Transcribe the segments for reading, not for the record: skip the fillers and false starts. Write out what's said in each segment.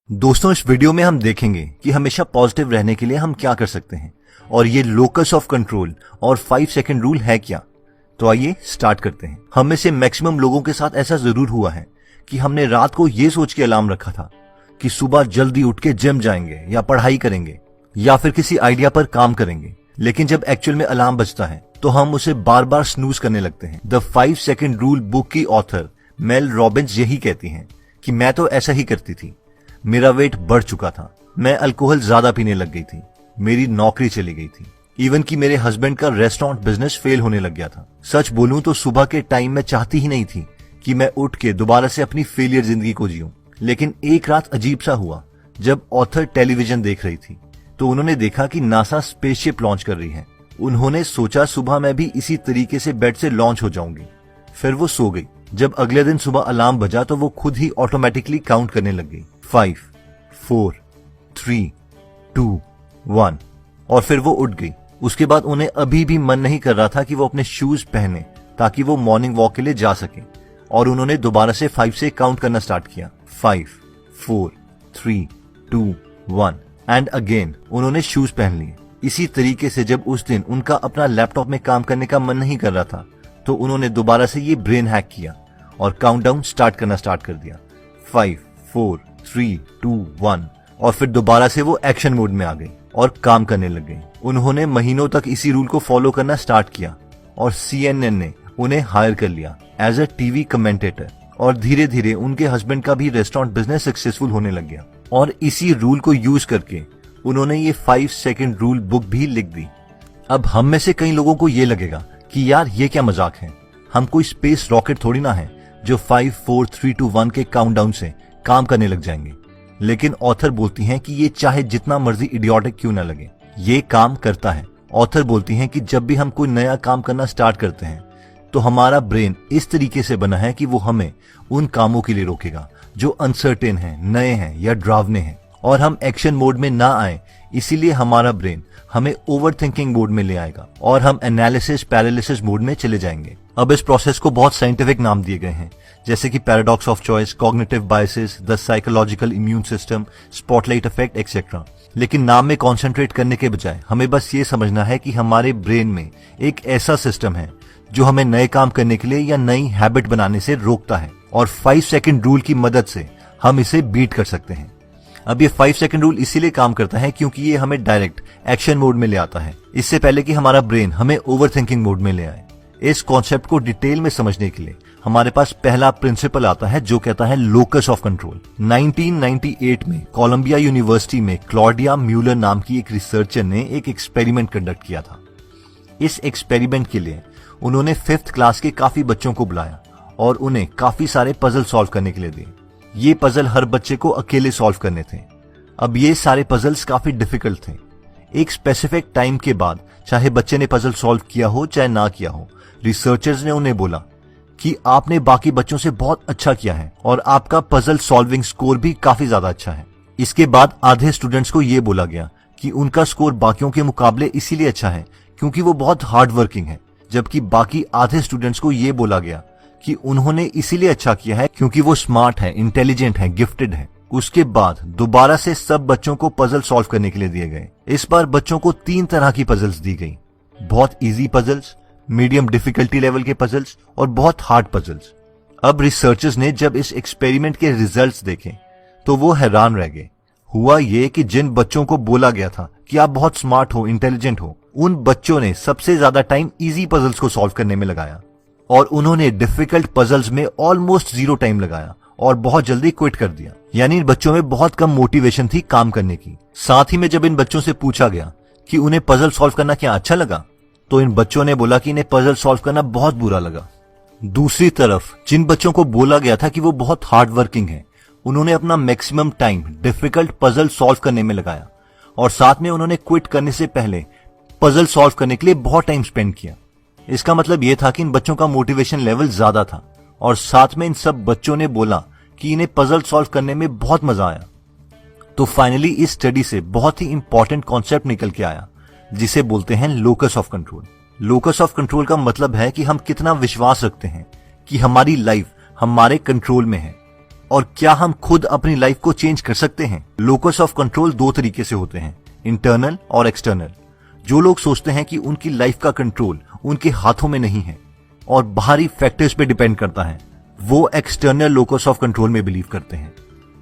दोस्तों, इस वीडियो में हम देखेंगे कि हमेशा पॉजिटिव रहने के लिए हम क्या कर सकते हैं और ये लोकस ऑफ कंट्रोल और 5 सेकंड रूल है क्या। तो आइए स्टार्ट करते हैं। हम में से मैक्सिमम लोगों के साथ ऐसा जरूर हुआ है कि हमने रात को ये सोच के अलार्म रखा था कि सुबह जल्दी उठ के जिम जाएंगे या पढ़ाई करेंगे या फिर किसी आइडिया पर काम करेंगे, लेकिन जब एक्चुअल में अलार्म बजता है तो हम उसे बार बार स्नूज करने लगते हैं। द 5 सेकंड रूल बुक की ऑथर मेल रॉबिन्स यही कहती हैं कि मैं तो ऐसा ही करती थी। मेरा वेट बढ़ चुका था, मैं अल्कोहल ज्यादा पीने लग गई थी, मेरी नौकरी चली गई थी, इवन कि मेरे हस्बैंड का रेस्टोरेंट बिजनेस फेल होने लग गया था। सच बोलूं तो सुबह के टाइम में चाहती ही नहीं थी कि मैं उठ के दोबारा से अपनी फेलियर जिंदगी को जीऊं। लेकिन एक रात अजीब सा हुआ। जब ऑथर टेलीविजन देख रही थी तो उन्होंने देखा कि नासा स्पेसशिप लॉन्च कर रही है। उन्होंने सोचा सुबह मैं भी इसी तरीके से बेड से लॉन्च हो जाऊंगी। फिर वो सो गई। जब अगले दिन सुबह अलार्म बजा तो वो खुद ही ऑटोमेटिकली काउंट करने लग गई, 5, 4, 3, 2, 1 और फिर वो उठ गई। उसके बाद उन्हें अभी भी मन नहीं कर रहा था कि वो अपने शूज पहने ताकि वो मॉर्निंग वॉक के लिए जा सके, और उन्होंने दोबारा से 5 से काउंट करना स्टार्ट किया, 5, 4, 3, 2, 1 एंड अगेन उन्होंने शूज पहन लिए। इसी तरीके से जब उस दिन उनका अपना लैपटॉप में काम करने का मन नहीं कर रहा था तो उन्होंने दोबारा से ये ब्रेन हैक किया और काउंटडाउन स्टार्ट करना स्टार्ट कर दिया, 5, 4, 3, 2, 1 और फिर दोबारा से वो एक्शन मोड में आ गई और काम करने लग गई। उन्होंने महीनों तक इसी रूल को फॉलो करना स्टार्ट किया और CNN ने उन्हें हायर कर लिया एज अ टीवी कमेंटेटर, और धीरे धीरे उनके हस्बैंड का भी रेस्टोरेंट बिजनेस सक्सेसफुल होने लग गया। और इसी रूल को यूज करके उन्होंने ये 5 सेकंड रूल बुक भी लिख दी। अब हम में से कई लोगों को ये लगेगा कि यार ये क्या मजाक है, हम कोई स्पेस रॉकेट थोड़ी ना है जो 5, 4, 3, 2, 1 के काउंटडाउन से काम करने लग जाएंगे। लेकिन ऑथर बोलती हैं कि ये चाहे जितना मर्जी इडियोटिक क्यों ना लगे, ये काम करता है। ऑथर बोलती हैं कि जब भी हम कोई नया काम करना स्टार्ट करते हैं तो हमारा ब्रेन इस तरीके से बना है कि वो हमें उन कामों के लिए रोकेगा जो अनसर्टेन हैं, नए हैं या डरावने हैं, और हम एक्शन मोड में ना आए। इसीलिए हमारा ब्रेन हमें ओवर थिंकिंग मोड में ले आएगा और हम एनालिसिस पैरालिसिस मोड में चले जाएंगे। अब इस प्रोसेस को बहुत साइंटिफिक नाम दिए गए हैं, जैसे कि paradox of choice, cognitive biases, the psychological immune system, spotlight effect etcetera. लेकिन नाम में कॉन्सेंट्रेट करने के बजाय हमें बस ये समझना है कि हमारे ब्रेन में एक ऐसा सिस्टम है जो हमें नए काम करने के लिए या नई हैबिट बनाने से रोकता है, और 5 सेकंड रूल की मदद से हम इसे बीट कर सकते हैं। अब ये 5 सेकंड रूल इसीलिए काम करता है क्योंकि ये हमें डायरेक्ट एक्शन मोड में ले आता है, इससे पहले कि हमारा ब्रेन हमें ओवर थिंकिंग मोड में ले आए। इस कॉन्सेप्ट को डिटेल में समझने के लिए हमारे पास पहला प्रिंसिपल आता है जो कहता है लोकस ऑफ कंट्रोल। 1998 में कोलंबिया यूनिवर्सिटी में क्लॉडिया म्यूलर नाम की एक रिसर्चर ने एक एक्सपेरिमेंट कंडक्ट किया था। इस एक्सपेरिमेंट के लिए उन्होंने 5th क्लास के काफी बच्चों को बुलाया और उन्हें काफी सारे पजल सॉल्व करने के लिए दिए। ये पजल हर बच्चे को अकेले सॉल्व करने थे। अब ये सारे पजल्स काफी डिफिकल्ट थे। एक स्पेसिफिक टाइम के बाद, चाहे बच्चे ने पजल सॉल्व किया हो चाहे ना किया हो, रिसर्चर्स ने उन्हें बोला कि आपने बाकी बच्चों से बहुत अच्छा किया है और आपका पजल सॉल्विंग स्कोर भी काफी ज्यादा अच्छा है। इसके बाद आधे स्टूडेंट्स को यह बोला गया कि उनका स्कोर बाकियों के मुकाबले इसीलिए अच्छा है क्योंकि वो बहुत हार्ड वर्किंग है, जबकि बाकी आधे स्टूडेंट्स को यह बोला गया कि उन्होंने इसीलिए अच्छा किया है क्योंकि वो स्मार्ट है, इंटेलिजेंट है, गिफ्टेड है। उसके बाद दोबारा से सब बच्चों को पजल सॉल्व करने के लिए दिए गए। इस बार बच्चों को 3 तरह की पजल्स दी गई, बहुत easy puzzles, medium difficulty level के पजल्स और बहुत हार्ड पजल्स। अब रिसर्चर्स ने जब इस एक्सपेरिमेंट के रिजल्ट्स देखे तो वो हैरान रह गए। हुआ ये कि जिन बच्चों को बोला गया था कि आप बहुत स्मार्ट हो, इंटेलिजेंट हो, उन बच्चों ने सबसे ज्यादा टाइम इजी पजल्स को सॉल्व करने में लगाया और उन्होंने डिफिकल्ट पजल्स में ऑलमोस्ट 0 टाइम लगाया और बहुत जल्दी क्विट कर दिया। यानी इन बच्चों में बहुत कम मोटिवेशन थी काम करने की। साथ ही में जब इन बच्चों से पूछा गया कि उन्हें पजल सॉल्व करना क्या अच्छा लगा, तो इन बच्चों ने बोला कि इन्हें पजल सॉल्व करना बहुत बुरा लगा। दूसरी तरफ जिन बच्चों को बोला गया था कि वो बहुत हार्ड वर्किंग है, उन्होंने अपना maximum time difficult puzzle solve करने में लगाया और साथ में उन्होंने क्विट करने से पहले पजल सॉल्व करने के लिए बहुत टाइम स्पेंड किया। इसका मतलब यह था कि इन बच्चों का मोटिवेशन लेवल ज्यादा था और साथ में इन सब बच्चों ने बोला कि इन्हें पजल सॉल्व करने में बहुत मजा आया। तो फाइनली इस स्टडी से बहुत ही इंपॉर्टेंट कॉन्सेप्ट निकल के आया जिसे बोलते हैं locus of control. Locus of control का मतलब है कि हम कितना विश्वास रखते हैं कि हमारी लाइफ हमारे कंट्रोल में है। और क्या हम खुद अपनी लाइफ को चेंज कर सकते हैं? लोकस ऑफ कंट्रोल दो तरीके से होते हैं, इंटरनल और एक्सटर्नल। जो लोग सोचते हैं कि उनकी लाइफ का कंट्रोल उनके हाथों में नहीं है और बाहरी फैक्टर्स पे डिपेंड करता है, वो एक्सटर्नल लोकस ऑफ कंट्रोल में बिलीव करते हैं।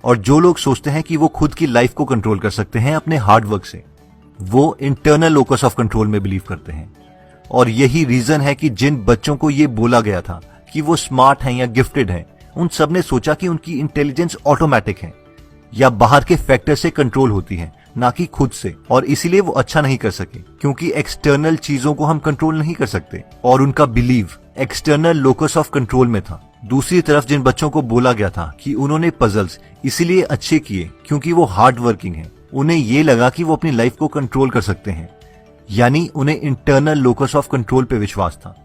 और जो लोग सोचते हैं कि वो खुद की लाइफ को कंट्रोल कर सकते हैं अपने हार्ड वर्क से, वो इंटरनल लोकस ऑफ कंट्रोल में बिलीव करते हैं। और यही रीजन है कि जिन बच्चों को ये बोला गया था कि वो स्मार्ट हैं या गिफ्टेड हैं, उन सब ने सोचा कि उनकी इंटेलिजेंस ऑटोमेटिक है या बाहर के फैक्टर से कंट्रोल होती है, ना कि खुद से, और इसीलिए वो अच्छा नहीं कर सके क्योंकि एक्सटर्नल चीजों को हम कंट्रोल नहीं कर सकते। और उनका believe external locus of control में था। दूसरी तरफ जिन बच्चों को बोला गया था कि उन्होंने पजल्स इसीलिए अच्छे किए क्योंकि वो हार्ड वर्किंग है, उन्हें ये लगा कि वो अपनी लाइफ को कंट्रोल कर सकते हैं, यानी उन्हें इंटरनल लोकस ऑफ कंट्रोल पे विश्वास था।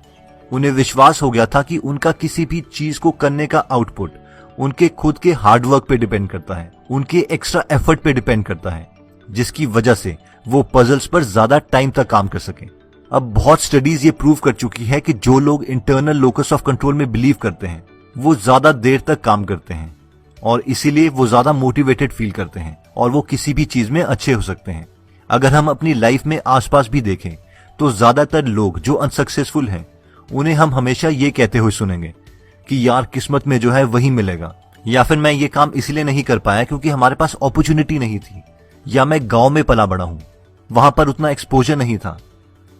उन्हें विश्वास हो गया था कि उनका किसी भी चीज को करने का आउटपुट उनके खुद के हार्डवर्क पे डिपेंड करता है, उनके एक्स्ट्रा एफर्ट पे डिपेंड करता है, जिसकी वजह से वो पजल्स पर ज्यादा टाइम तक काम कर सके। अब बहुत स्टडीज ये प्रूव कर चुकी है कि जो लोग इंटरनल लोकस ऑफ कंट्रोल में बिलीव करते हैं वो ज्यादा देर तक काम करते हैं और इसीलिए वो ज्यादा मोटिवेटेड फील करते हैं और वो किसी भी चीज में अच्छे हो सकते हैं। अगर हम अपनी लाइफ में आसपास भी देखें तो ज्यादातर लोग जो अनसक्सेसफुल हैं उन्हें हम हमेशा ये कहते हुए सुनेंगे कि यार किस्मत में जो है वही मिलेगा, या फिर मैं ये काम इसलिए नहीं कर पाया क्योंकि हमारे पास अपॉर्चुनिटी नहीं थी, या मैं गांव में पला बड़ा हूं, वहां पर उतना एक्सपोजर नहीं था,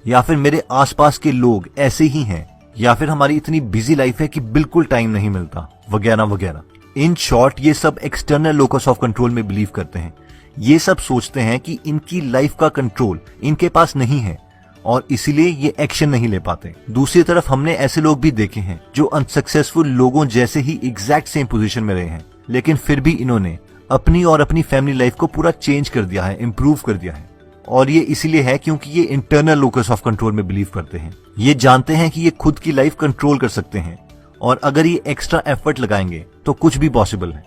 या फिर मेरे आसपास के लोग ऐसे ही हैं, या फिर हमारी इतनी बिजी लाइफ है कि बिल्कुल टाइम नहीं मिलता, वगैरह वगैरह। इन शॉर्ट ये सब एक्सटर्नल लोकस ऑफ कंट्रोल में बिलीव करते हैं। ये सब सोचते हैं कि इनकी लाइफ का कंट्रोल इनके पास नहीं है और इसीलिए ये एक्शन नहीं ले पाते। दूसरी तरफ हमने ऐसे लोग भी देखे हैं जो अनसक्सेसफुल लोगों जैसे ही एग्जैक्ट सेम पोजीशन में रहे हैं, लेकिन फिर भी इन्होंने अपनी और अपनी फैमिली लाइफ को पूरा चेंज कर दिया है, इम्प्रूव कर दिया है। और ये इसीलिए है क्योंकि ये इंटरनल लोकस ऑफ कंट्रोल में बिलीव करते हैं। ये जानते हैं कि ये खुद की लाइफ कंट्रोल कर सकते हैं और अगर ये एक्स्ट्रा एफर्ट लगाएंगे तो कुछ भी पॉसिबल है।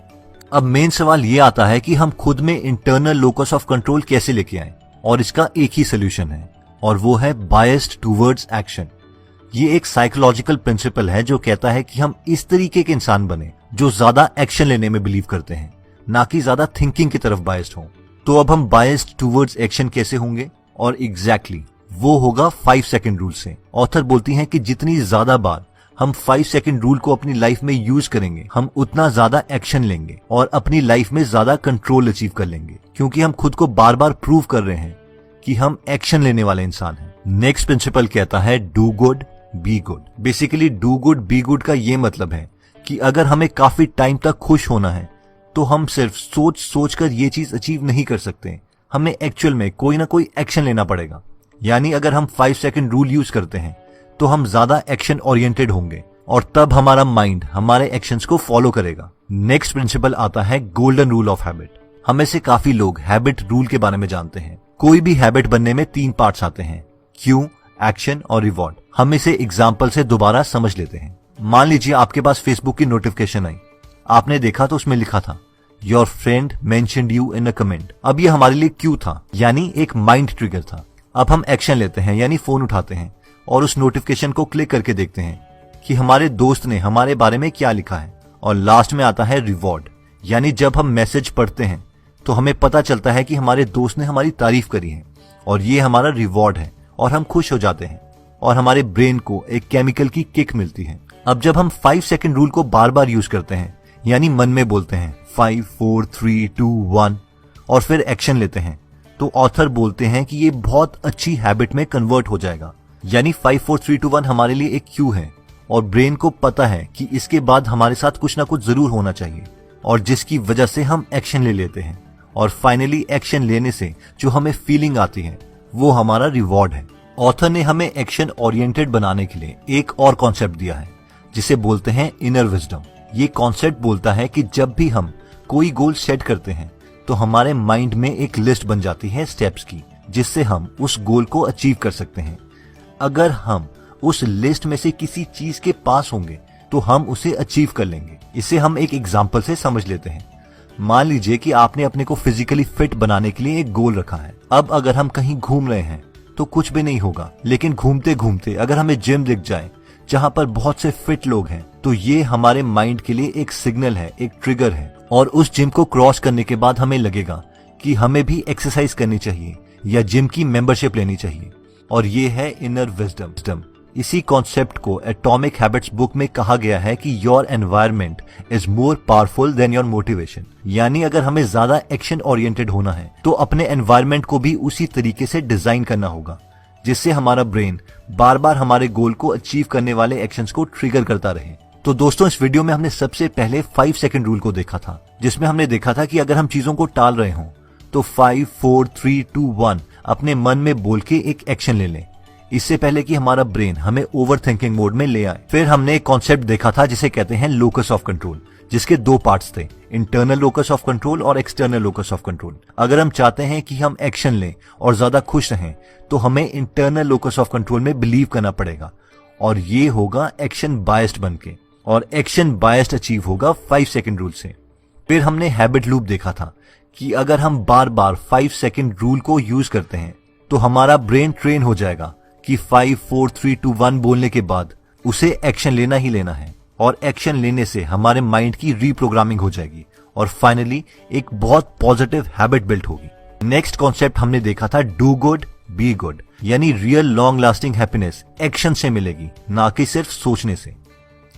अब मेन सवाल ये आता है कि हम खुद में इंटरनल लोकस ऑफ कंट्रोल कैसे लेके आए, और इसका एक ही सोल्यूशन है और वो है बायस्ड टूवर्ड्स एक्शन। ये एक साइकोलॉजिकल प्रिंसिपल है जो कहता है कि हम इस तरीके के इंसान बने जो ज्यादा एक्शन लेने में बिलीव करते हैं, ना कि ज्यादा थिंकिंग की तरफ बायस्ड हों। तो अब हम बायस्ड टूवर्ड्स एक्शन कैसे होंगे, और एग्जैक्टली वो होगा 5 सेकंड रूल से। ऑथर बोलती हैं कि जितनी ज्यादा बार हम 5 सेकंड रूल को अपनी लाइफ में यूज करेंगे, हम उतना ज्यादा एक्शन लेंगे और अपनी लाइफ में ज्यादा कंट्रोल अचीव कर लेंगे, क्योंकि हम खुद को बार बार प्रूव कर रहे हैं कि हम एक्शन लेने वाले इंसान हैं। नेक्स्ट प्रिंसिपल कहता है do good be good. Basically do good be good का ये मतलब है कि अगर हमें काफी टाइम तक खुश होना है तो हम सिर्फ सोच कर ये चीज अचीव नहीं कर सकते, हमें एक्चुअल में कोई ना कोई एक्शन लेना पड़ेगा। यानी अगर हम 5 सेकंड रूल यूज करते हैं तो हम ज्यादा एक्शन ओरिएंटेड होंगे और तब हमारा माइंड हमारे एक्शंस को फॉलो करेगा। नेक्स्ट प्रिंसिपल आता है गोल्डन रूल ऑफ हैबिट। हमें से काफी लोग हैबिट रूल के बारे में जानते हैं। कोई भी हैबिट बनने में 3 पार्ट्स आते हैं, क्यों, एक्शन और रिवॉर्ड। हम इसे एग्जाम्पल से दोबारा समझ लेते हैं। मान लीजिए आपके पास फेसबुक की नोटिफिकेशन आई, आपने देखा तो उसमें लिखा था your friend mentioned you in a comment. अब ये हमारे लिए क्यों था, यानी एक माइंड ट्रिगर था। अब हम एक्शन लेते हैं, यानी फोन उठाते हैं और उस नोटिफिकेशन को क्लिक करके देखते हैं कि हमारे दोस्त ने हमारे बारे में क्या लिखा है। और लास्ट में आता है रिवॉर्ड, यानी जब हम मैसेज पढ़ते हैं तो हमें पता चलता है कि हमारे दोस्त ने हमारी तारीफ करी है और ये हमारा रिवॉर्ड है और हम खुश हो जाते हैं और हमारे ब्रेन को एक केमिकल की किक मिलती है। अब जब हम 5 सेकंड रूल को बार बार यूज करते हैं, यानी मन में बोलते हैं 5 4 3 2 1 और फिर एक्शन लेते हैं, तो ऑथर बोलते हैं कि ये बहुत अच्छी हैबिट में कन्वर्ट हो जाएगा। यानी 5 4 3 2 1 हमारे लिए एक क्यू है और ब्रेन को पता है कि इसके बाद हमारे साथ कुछ ना कुछ जरूर होना चाहिए, और जिसकी वजह से हम एक्शन ले लेते हैं। और फाइनली एक्शन लेने से जो हमें फीलिंग आती है वो हमारा रिवॉर्ड है। ऑथर ने हमें एक्शन ओरिएंटेड बनाने के लिए एक और कॉन्सेप्ट दिया है जिसे बोलते हैं इनर विजडम। ये कॉन्सेप्ट बोलता है कि जब भी हम कोई गोल सेट करते हैं तो हमारे माइंड में एक लिस्ट बन जाती है स्टेप्स की, जिससे हम उस गोल को अचीव कर सकते हैं। अगर हम उस लिस्ट में से किसी चीज के पास होंगे तो हम उसे अचीव कर लेंगे। इसे हम एक एग्जाम्पल से समझ लेते हैं। मान लीजिए कि आपने अपने को फिजिकली फिट बनाने के लिए एक गोल रखा है। अब अगर हम कहीं घूम रहे हैं तो कुछ भी नहीं होगा, लेकिन घूमते घूमते अगर हमें जिम दिख जाए, जहां पर बहुत से फिट लोग हैं, तो ये हमारे माइंड के लिए एक सिग्नल है, एक ट्रिगर है। और उस जिम को क्रॉस करने के बाद हमें लगेगा कि हमें भी एक्सरसाइज करनी चाहिए या जिम की मेंबरशिप लेनी चाहिए। और ये है इनर विजडम। इसी कॉन्सेप्ट को एटॉमिक हैबिट्स बुक में कहा गया है कि your environment is more powerful than your motivation. यानी अगर हमें ज्यादा एक्शन ओरिएंटेड होना है तो अपने एनवायरनमेंट को भी उसी तरीके से डिजाइन करना होगा, जिससे हमारा ब्रेन बार बार हमारे गोल को अचीव करने वाले एक्शंस को ट्रिगर करता रहे। तो दोस्तों, इस वीडियो में हमने सबसे पहले 5 सेकंड रूल को देखा था, जिसमें हमने देखा था कि अगर हम चीजों को टाल रहे हों तो 5, 4, 3, 2, 1 अपने मन में बोल के एक एक्शन ले लें, इससे पहले कि हमारा ब्रेन हमें ओवर थिंकिंग मोड में ले आए। फिर हमने एक कॉन्सेप्ट देखा था जिसे कहते हैं लोकस ऑफ कंट्रोल, जिसके 2 पार्ट्स थे, इंटरनल लोकस ऑफ कंट्रोल और एक्सटर्नल लोकस ऑफ कंट्रोल। अगर हम चाहते हैं कि हम एक्शन लें और ज्यादा खुश रहें तो हमें इंटरनल लोकस ऑफ कंट्रोल में बिलीव करना पड़ेगा, और ये होगा एक्शन बायस्ड बनके, और एक्शन बायस्ड अचीव होगा 5 सेकंड रूल से। फिर हमने हैबिट लूप देखा था कि अगर हम बार बार 5 सेकंड रूल को यूज करते हैं तो हमारा ब्रेन ट्रेन हो जाएगा कि 5, 4, 3, 2, 1 बोलने के बाद उसे एक्शन लेना ही लेना है, और एक्शन लेने से हमारे माइंड की रीप्रोग्रामिंग हो जाएगी और फाइनली एक बहुत पॉजिटिव हैबिट बिल्ड होगी। नेक्स्ट कॉन्सेप्ट हमने देखा था डू गुड बी गुड, यानी real long lasting happiness action से मिलेगी, ना कि सिर्फ सोचने से।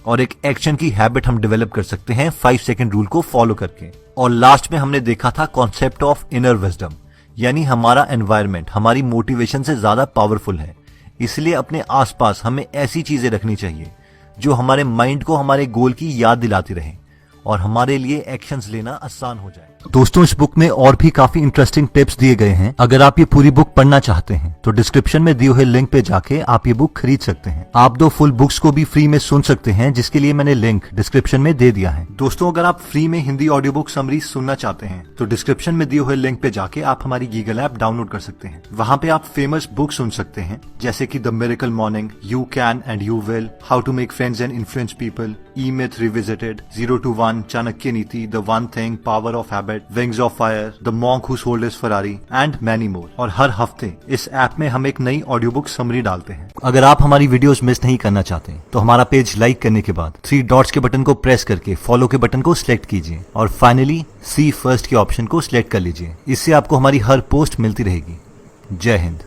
और एक एक्शन की हैबिट हम डेवलप कर सकते हैं 5 सेकंड रूल को फॉलो करके। और लास्ट में हमने देखा था कॉन्सेप्ट ऑफ इनर विजडम, यानी हमारा एनवायरनमेंट हमारी मोटिवेशन से ज्यादा पावरफुल है, इसलिए अपने आसपास हमें ऐसी चीजें रखनी चाहिए जो हमारे माइंड को हमारे गोल की याद दिलाती रहे और हमारे लिए एक्शंस लेना आसान हो जाए। दोस्तों, इस बुक में और भी काफी इंटरेस्टिंग टिप्स दिए गए हैं। अगर आप ये पूरी बुक पढ़ना चाहते हैं तो डिस्क्रिप्शन में दिए हुए लिंक पे जाके आप ये बुक खरीद सकते हैं। आप 2 फुल बुक्स को भी फ्री में सुन सकते हैं, जिसके लिए मैंने लिंक डिस्क्रिप्शन में दे दिया है। दोस्तों, अगर आप फ्री में हिंदी ऑडियो बुक समरी सुनना चाहते हैं तो डिस्क्रिप्शन में दिए हुए लिंक पे जाके आप हमारी गीगल ऐप डाउनलोड कर सकते हैं। वहाँ पे आप फेमस बुक सुन सकते हैं, जैसे की the miracle morning, you can and you will, how to make friends and influence people, E myth revisited, 0 to 1, Chanakya Niti, the one thing, power of habit, wings of fire, the monk who sold his Ferrari and many more. और हर हफ्ते इस app में हम एक नई audio book summary डालते हैं। अगर आप हमारी वीडियोस मिस नहीं करना चाहते तो हमारा पेज लाइक करने के बाद 3 डॉट्स के बटन को प्रेस करके फॉलो के बटन को सिलेक्ट कीजिए और फाइनली सी फर्स्ट के ऑप्शन को सिलेक्ट कर लीजिए। इससे आपको हमारी हर पोस्ट मिलती रहेगी। जय हिंद।